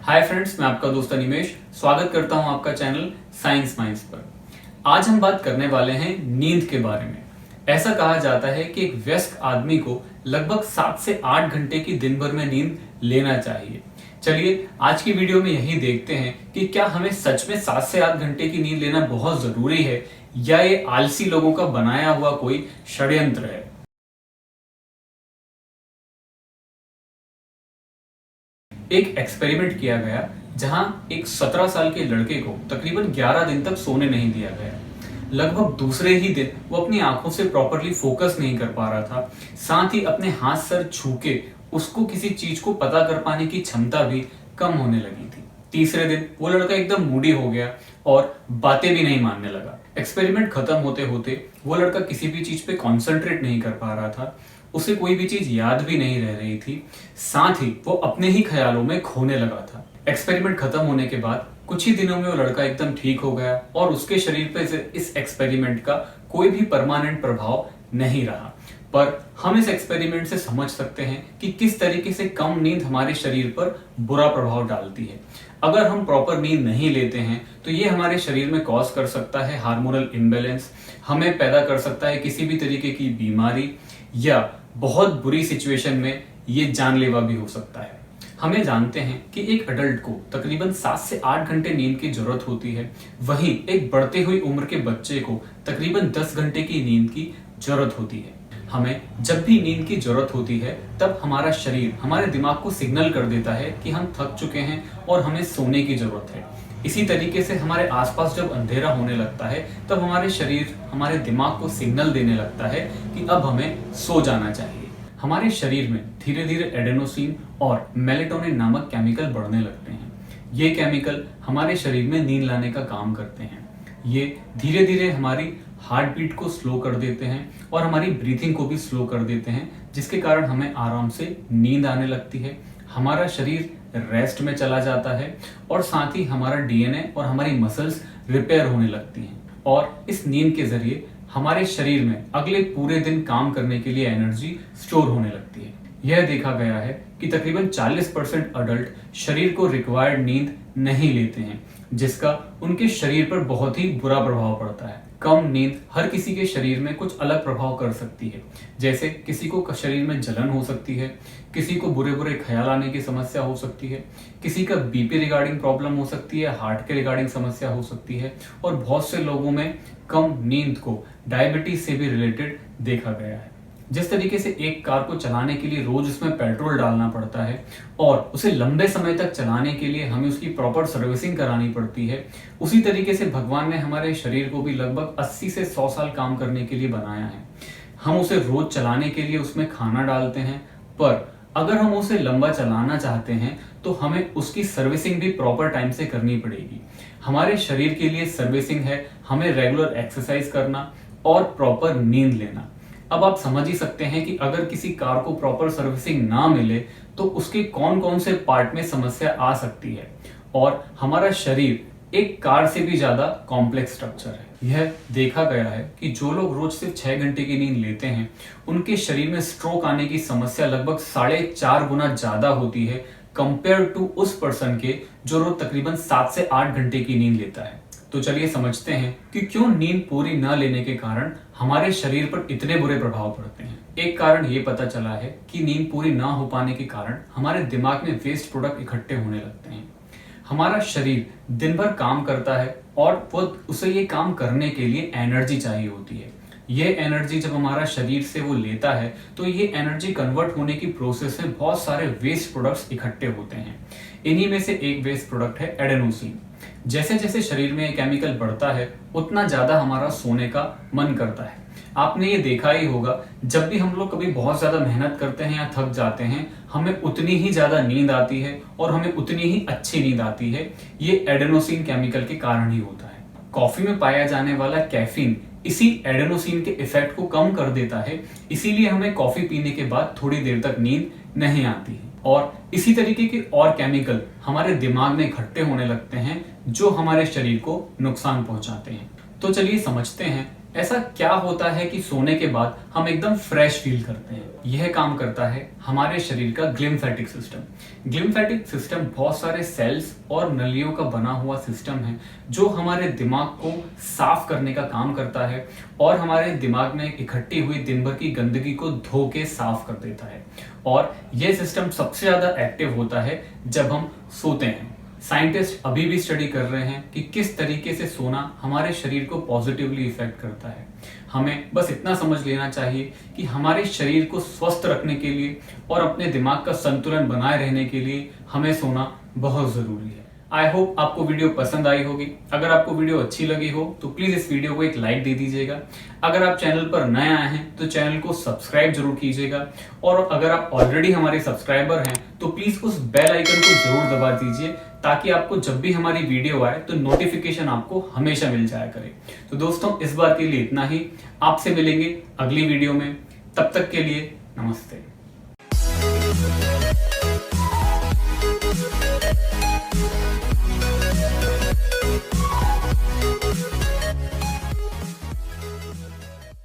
Hi friends, मैं आपका दोस्त अनिमेश स्वागत करता हूं आपका चैनल साइंस माइंड्स पर। आज हम बात करने वाले हैं नींद के बारे में। ऐसा कहा जाता है कि एक वयस्क आदमी को लगभग 7 से 8 घंटे की दिन भर में नींद लेना चाहिए। चलिए आज की वीडियो में यही देखते हैं कि क्या हमें सच में 7 से 8 घंटे की नींद लेना बहुत जरूरी है या ये आलसी लोगों का बनाया हुआ कोई षड्यंत्र है। एक एक्सपेरिमेंट किया गया जहां एक 17 साल के लड़के को तकरीबन 11 दिन तक सोने नहीं दिया गया। लगभग दूसरे ही दिन वो अपनी आंखों से प्रॉपरली फोकस नहीं कर पा रहा था, साथ ही अपने हाथ सर छू के उसको किसी चीज को पता कर पाने की क्षमता भी कम होने लगी थी। तीसरे दिन वो लड़का एकदम मूडी हो गया और बातें भी नहीं मानने लगा। एक्सपेरिमेंट खत्म होते होते वो लड़का किसी भी चीज पे कॉन्सेंट्रेट नहीं कर पा रहा था, उसे कोई भी चीज याद भी नहीं रह रही थी, साथ ही वो अपने ही ख्यालों में खोने लगा था। एक्सपेरिमेंट खत्म होने के बाद कुछ ही दिनों में वो लड़का एकदम ठीक हो गया और उसके शरीर पर इस एक्सपेरिमेंट का कोई भी परमानेंट प्रभाव नहीं रहा। पर हम इस एक्सपेरिमेंट से समझ सकते हैं कि किस तरीके से कम नींद हमारे शरीर पर बुरा प्रभाव डालती है। अगर हम प्रॉपर नींद नहीं लेते हैं तो ये हमारे शरीर में कॉज कर सकता है हार्मोनल इम्बैलेंस, हमें पैदा कर सकता है किसी भी तरीके की बीमारी, या बहुत बुरी सिचुएशन में ये जानलेवा भी हो सकता है। हमें जानते हैं कि एक अडल्ट को तकरीबन 7 से 8 घंटे नींद की जरूरत होती है, वहीं एक बढ़ती हुई उम्र के बच्चे को तकरीबन 10 घंटे की नींद की जरूरत होती है। हमें जब भी नींद की जरूरत होती है तब हमारा शरीर हमारे दिमाग को सिग्नल कर देता है कि हम थक चुके हैं और हमें सोने की जरूरत है। इसी तरीके से हमारे आसपास जब अंधेरा होने लगता है तब हमारे शरीर हमारे दिमाग को सिग्नल देने लगता है कि अब हमें सो जाना चाहिए। हमारे शरीर में धीरे धीरे एडेनोसिन और मेलेटोनिन नामक केमिकल बढ़ने लगते हैं। ये केमिकल हमारे शरीर में नींद लाने का काम करते हैं। ये धीरे धीरे हमारी हार्ट बीट को स्लो कर देते हैं और हमारी ब्रीथिंग को भी स्लो कर देते हैं, जिसके कारण हमें आराम से नींद आने लगती है। हमारा शरीर रेस्ट में चला जाता है और साथ ही हमारा डीएनए और हमारी मसल्स रिपेयर होने लगती हैं और इस नींद के जरिए हमारे शरीर में अगले पूरे दिन काम करने के लिए एनर्जी स्टोर होने लगती है। यह देखा गया है कि तकरीबन 40% अडल्ट शरीर को रिक्वायर्ड नींद नहीं लेते हैं, जिसका उनके शरीर पर बहुत ही बुरा प्रभाव पड़ता है। कम नींद हर किसी के शरीर में कुछ अलग प्रभाव कर सकती है, जैसे किसी को शरीर में जलन हो सकती है, किसी को बुरे बुरे ख्याल आने की समस्या हो सकती है, किसी का बीपी रिगार्डिंग प्रॉब्लम हो सकती है, हार्ट के रिगार्डिंग समस्या हो सकती है और बहुत से लोगों में कम नींद को डायबिटीज से भी रिलेटेड देखा गया है। जिस तरीके से एक कार को चलाने के लिए रोज उसमें पेट्रोल डालना पड़ता है और उसे लंबे समय तक चलाने के लिए हमें उसकी प्रॉपर सर्विसिंग करानी पड़ती है, उसी तरीके से भगवान ने हमारे शरीर को भी लगभग 80 से 100 साल काम करने के लिए बनाया है। हम उसे रोज चलाने के लिए उसमें खाना डालते हैं, पर अगर हम उसे लंबा चलाना चाहते हैं तो हमें उसकी सर्विसिंग भी प्रॉपर टाइम से करनी पड़ेगी। हमारे शरीर के लिए सर्विसिंग है हमें रेगुलर एक्सरसाइज करना और प्रॉपर नींद लेना। अब आप समझ ही सकते हैं कि अगर किसी कार को प्रॉपर सर्विसिंग ना मिले तो उसके कौन कौन से पार्ट में समस्या आ सकती है। और हमारा शरीर एक कार से भी ज्यादा कॉम्प्लेक्स स्ट्रक्चर है। यह देखा गया है कि जो लोग रोज सिर्फ 6 घंटे की नींद लेते हैं उनके शरीर में स्ट्रोक आने की समस्या लगभग 4.5 गुना ज्यादा होती है कंपेयर टू उस पर्सन के जो रोज तकरीबन 7 से 8 घंटे की नींद लेता है। तो चलिए समझते हैं कि क्यों नींद पूरी न लेने के कारण हमारे शरीर पर इतने बुरे प्रभाव पड़ते हैं। एक कारण ये पता चला है कि नींद पूरी ना हो पाने के कारण हमारे दिमाग में वेस्ट प्रोडक्ट इकट्ठे होने लगते हैं। हमारा शरीर दिन भर काम करता है और वो उसे ये काम करने के लिए एनर्जी चाहिए होती है। ये एनर्जी जब हमारा शरीर से वो लेता है तो ये एनर्जी कन्वर्ट होने की प्रोसेस में बहुत सारे वेस्ट प्रोडक्ट्स इकट्ठे होते हैं। इन्हीं में से एक वेस्ट प्रोडक्ट है एडेनोसिन। जैसे जैसे शरीर में ये केमिकल बढ़ता है उतना ज्यादा हमारा सोने का मन करता है। आपने ये देखा ही होगा, जब भी हम लोग कभी बहुत ज्यादा मेहनत करते हैं या थक जाते हैं हमें उतनी ही ज्यादा नींद आती है और हमें उतनी ही अच्छी नींद आती है। ये एडेनोसिन केमिकल के कारण ही होता है। कॉफी में पाया जाने वाला कैफीन इसी एडेनोसिन के इफेक्ट को कम कर देता है, इसीलिए हमें कॉफी पीने के बाद थोड़ी देर तक नींद नहीं आती है। और इसी तरीके के और केमिकल हमारे दिमाग में इकट्ठे होने लगते हैं जो हमारे शरीर को नुकसान पहुंचाते हैं। तो चलिए समझते हैं ऐसा क्या होता है कि सोने के बाद हम एकदम फ्रेश फील करते हैं? यह काम करता है हमारे शरीर का ग्लिम्फेटिक सिस्टम। ग्लिम्फेटिक सिस्टम बहुत सारे सेल्स और नलियों का बना हुआ सिस्टम है जो हमारे दिमाग को साफ करने का काम करता है और हमारे दिमाग में इकट्ठी हुई दिन भर की गंदगी को धो के साफ कर देता है। और यह सिस्टम सबसे ज्यादा एक्टिव होता है जब हम सोते हैं। साइंटिस्ट अभी भी स्टडी कर रहे हैं कि किस तरीके से सोना हमारे शरीर को पॉजिटिवली इफेक्ट करता है। हमें बस इतना समझ लेना चाहिए कि हमारे शरीर को स्वस्थ रखने के लिए और अपने दिमाग का संतुलन बनाए रहने के लिए हमें सोना बहुत जरूरी है। आई होप आपको वीडियो पसंद आई होगी। अगर आपको वीडियो अच्छी लगी हो तो प्लीज इस वीडियो को एक लाइक दे दीजिएगा। अगर आप चैनल पर नए आए हैं तो चैनल को सब्सक्राइब जरूर कीजिएगा, और अगर आप ऑलरेडी हमारे सब्सक्राइबर हैं तो प्लीज उस बेल आइकन को जरूर दबा दीजिए ताकि आपको जब भी हमारी वीडियो आए तो नोटिफिकेशन आपको हमेशा मिल जाया करे। तो दोस्तों, इस बार के लिए इतना ही। आपसे मिलेंगे अगली वीडियो में। तब तक के लिए नमस्ते।